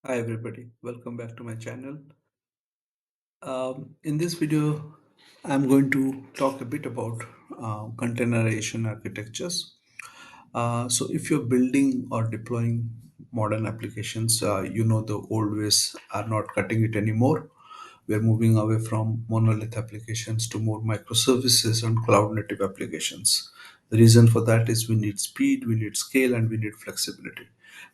Hi everybody, welcome back to my channel. In this video, I'm going to talk a bit about containerization architectures. So, if you're building or deploying modern applications, you know the old ways are not cutting it anymore. We're moving away from monolith applications to more microservices and cloud native applications. The reason for that is we need speed, we need scale, and we need flexibility.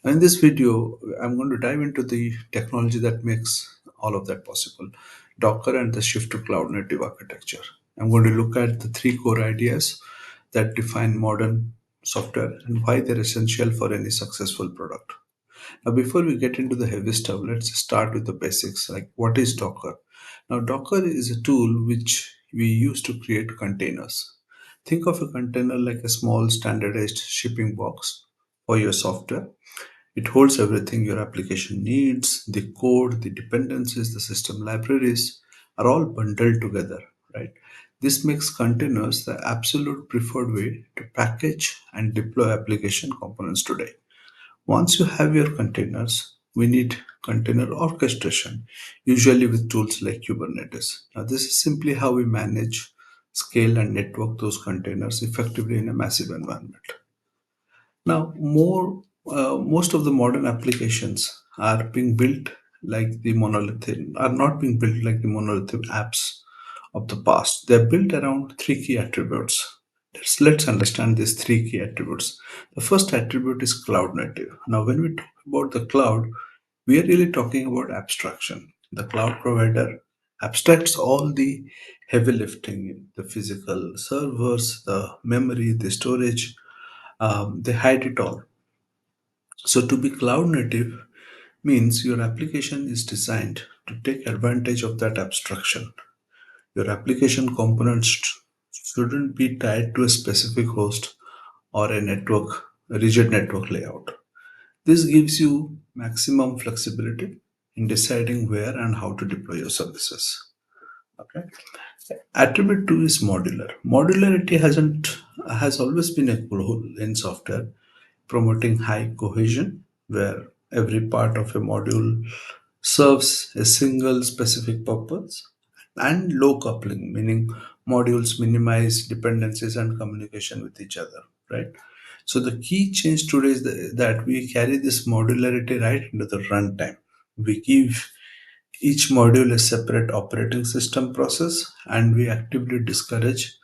Now, in this video, I'm going to dive into the technology that makes all of that possible: Docker and the shift to cloud native architecture. I'm going to look at the three core ideas that define modern software and why they're essential for any successful product. Now, before we get into the heavy stuff, let's start with the basics like what is Docker? Now, Docker is a tool which we use to create containers. Think of a container like a small standardized shipping box for your software. It holds everything your application needs: the code, the dependencies, the system libraries are all bundled together, right? This makes containers the absolute preferred way to package and deploy application components today. Once you have your containers, we need container orchestration, usually with tools like Kubernetes. Now, this is simply how we manage, scale, and network those containers effectively in a massive environment. Now, most of the modern applications are being built like the monolithic, are not being built like the monolithic apps of the past. They're built around three key attributes. Let's understand these three key attributes. The first attribute is cloud native. Now, when we talk about the cloud, we are really talking about abstraction. The cloud provider abstracts all the heavy lifting, the physical servers, the memory, the storage. They hide it all. So, to be cloud native means your application is designed to take advantage of that abstraction. Your application components shouldn't be tied to a specific host or a rigid network layout. This gives you maximum flexibility in deciding where and how to deploy your services. Okay. Attribute 2 is modular. Modularity has always been a goal in software, promoting high cohesion, where every part of a module serves a single specific purpose, and low coupling, meaning modules minimize dependencies and communication with each other, right? So the key change today is that we carry this modularity right into the runtime. We give each module a separate operating system process, and we actively discourage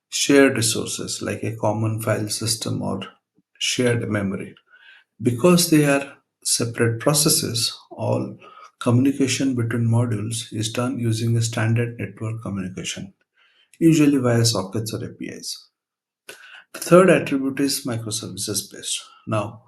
shared resources like a common file system or shared memory. Because they are separate processes, all communication between modules is done using a standard network communication, usually via sockets or APIs. The third attribute is microservices based. Now,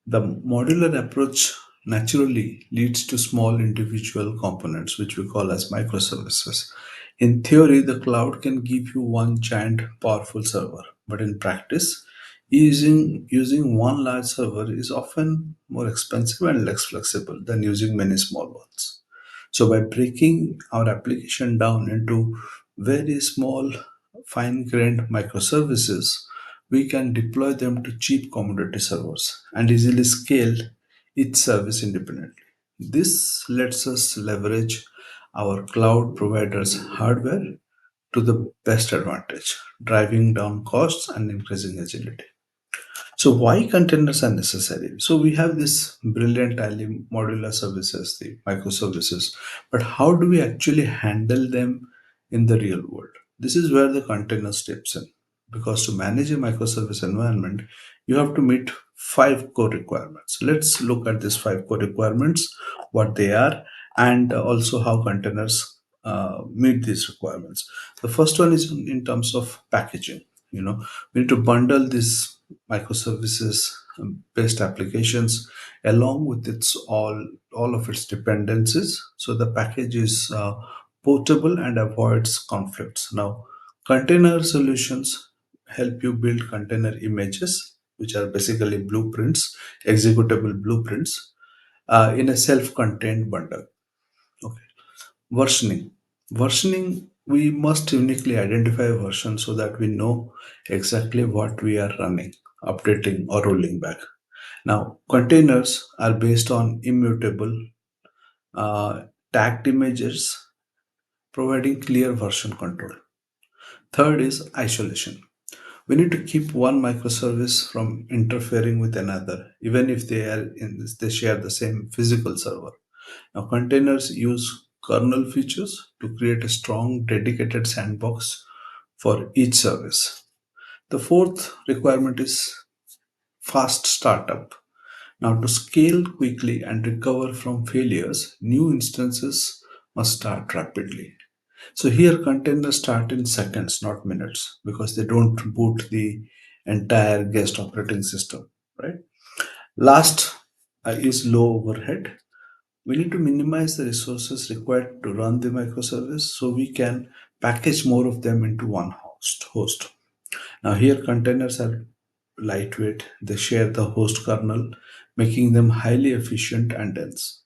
the modular approach naturally leads to small individual components, which we call as microservices. In theory, the cloud can give you one giant powerful server, but in practice, using one large server is often more expensive and less flexible than using many small ones. So, by breaking our application down into very small, fine grained microservices, we can deploy them to cheap commodity servers and easily scale each service independently. This lets us leverage our cloud providers' hardware to the best advantage, driving down costs and increasing agility. So why containers are necessary? So we have this brilliant highly modular services, the microservices, but how do we actually handle them in the real world? This is where the container steps in. Because to manage a microservice environment, you have to meet five core requirements. Let's look at these five core requirements, what they are, and also how containers meet these requirements. The first one is in terms of packaging. We need to bundle these microservices based applications along with its all of its dependencies, so the package is portable and avoids conflicts. Now, container solutions help you build container images, which are basically blueprints, executable blueprints, in a self-contained bundle. Okay. Versioning, we must uniquely identify a version so that we know exactly what we are running, updating, or rolling back. Now, containers are based on immutable. uh, tagged images, providing clear version control. Third is isolation. We need to keep one microservice from interfering with another, even if they share the same physical server. Now, containers use kernel features to create a strong, dedicated sandbox for each service. The fourth requirement is fast startup. Now, to scale quickly and recover from failures, new instances must start rapidly. So here containers start in seconds, not minutes, because they don't boot the entire guest operating system, right? Last is low overhead. We need to minimize the resources required to run the microservice so we can package more of them into one host. Now here containers are lightweight, they share the host kernel, making them highly efficient and dense.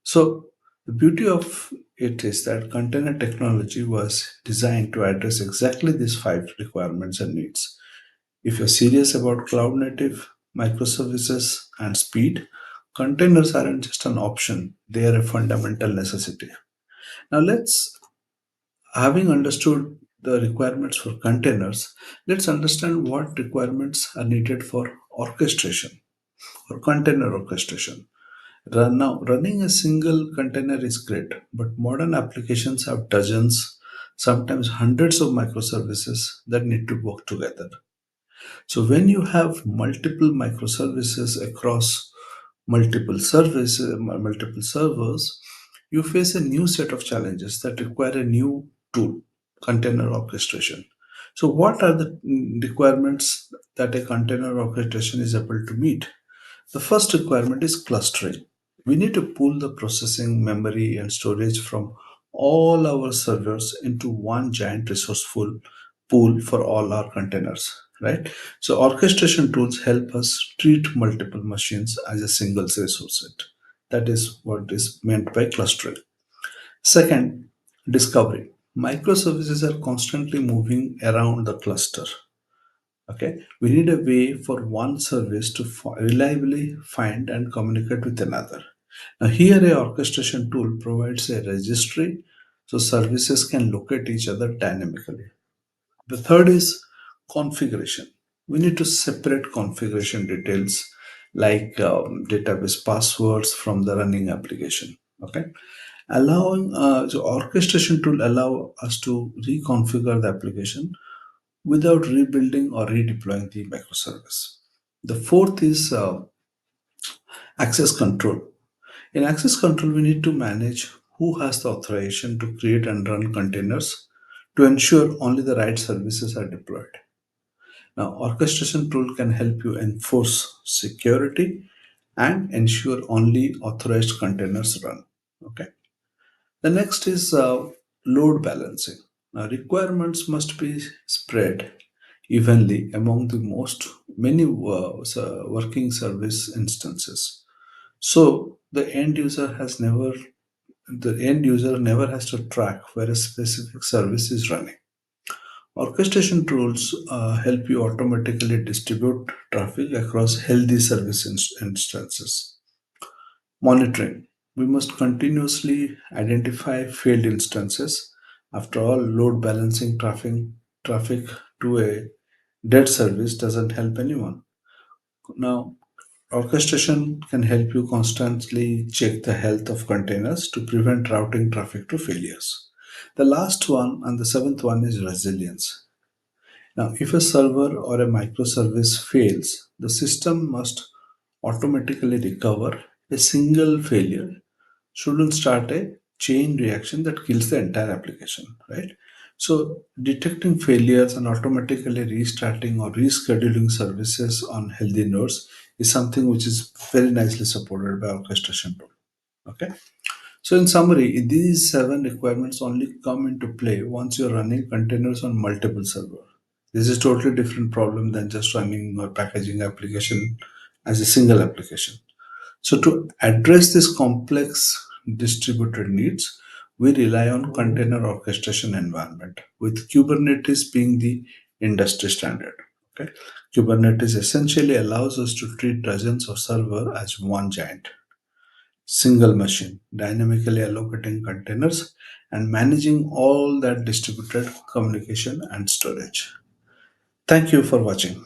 So the beauty of it is that container technology was designed to address exactly these five requirements and needs. If you're serious about cloud native, microservices, and speed, containers aren't just an option, they are a fundamental necessity. Now, having understood the requirements for containers, let's understand what requirements are needed for orchestration or container orchestration. Running a single container is great, but modern applications have dozens, sometimes hundreds of microservices that need to work together. So when you have multiple microservices across multiple servers, you face a new set of challenges that require a new tool, container orchestration. So what are the requirements that a container orchestration is able to meet? The first requirement is clustering. We need to pool the processing, memory, and storage from all our servers into one giant resourceful pool for all our containers, right? So, orchestration tools help us treat multiple machines as a single resource set. That is what is meant by clustering. Second, discovery. Microservices are constantly moving around the cluster. Okay, we need a way for one service to reliably find and communicate with another. Now, here a orchestration tool provides a registry so services can locate each other dynamically. The third is configuration. We need to separate configuration details like database passwords from the running application. Okay, allowing so orchestration tool allow us to reconfigure the application without rebuilding or redeploying the microservice. The fourth is access control. In access control, we need to manage who has the authorization to create and run containers to ensure only the right services are deployed. Now, orchestration tool can help you enforce security and ensure only authorized containers run. Okay. The next is load balancing. Now, requirements must be spread evenly among the most many working service instances. So the end user never has to track where a specific service is running. Orchestration tools help you automatically distribute traffic across healthy service instances. Monitoring. We must continuously identify failed instances. After all, load balancing traffic to a dead service doesn't help anyone. Now, orchestration can help you constantly check the health of containers to prevent routing traffic to failures. The last one and the seventh one is resilience. Now, if a server or a microservice fails, the system must automatically recover. A single failure shouldn't start a chain reaction that kills the entire application, right? So, detecting failures and automatically restarting or rescheduling services on healthy nodes is something which is very nicely supported by orchestration tool. Okay. So, in summary, these seven requirements only come into play once you're running containers on multiple servers. This is totally different problem than just running or packaging application as a single application. So, to address this complex distributed needs, we rely on container orchestration environment, with Kubernetes being the industry standard. Okay, Kubernetes essentially allows us to treat dozens of servers as one giant. single machine, dynamically allocating containers and managing all that distributed communication and storage. Thank you for watching.